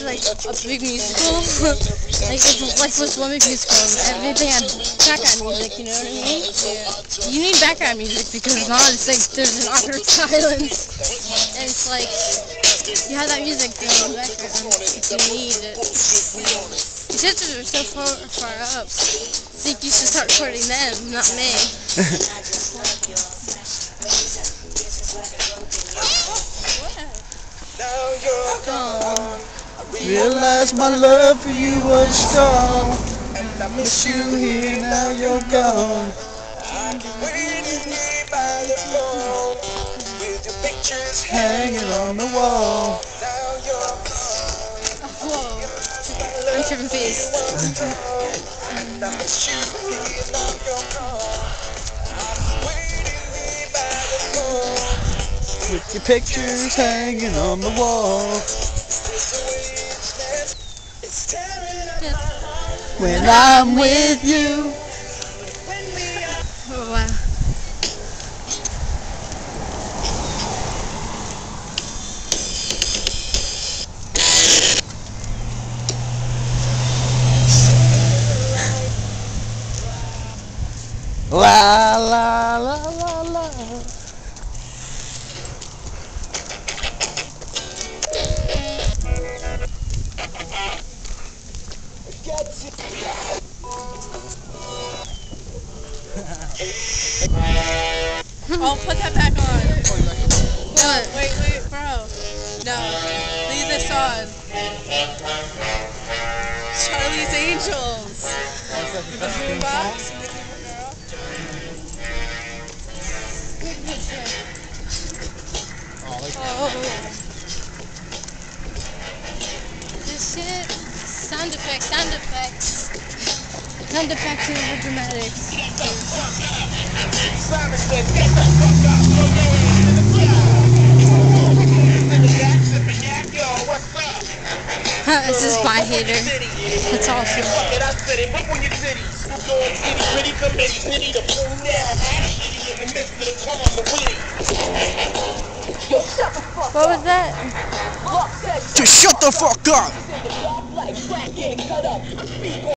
was like a big musical. Like it was one big musical and everything had background music, you know what I mean? Yeah. You need background music because if not, it's like there's an awkward silence. And it's like you have that music going in the background if you need it. Your sisters are so far up. I think you should start recording them, not me. Realize my love for you was strong, and I miss you here, now you're gone. I can waiting here by the phone, with your pictures hanging on the wall. Now you're gone. Whoa. I'm tripping face. And I miss you here, now you're gone. I'm waiting here by the phone, with your pictures hanging on the wall. When I'm with you. Oh, wow. La la la la la. Oh, put that back on. What? Wait, bro. No, leave this on. Charlie's Angels. The boombox. Oh. This shit. Sound effects. Sound effects are more dramatic. This is my hater. That's awesome. What was that? Just shut the fuck up!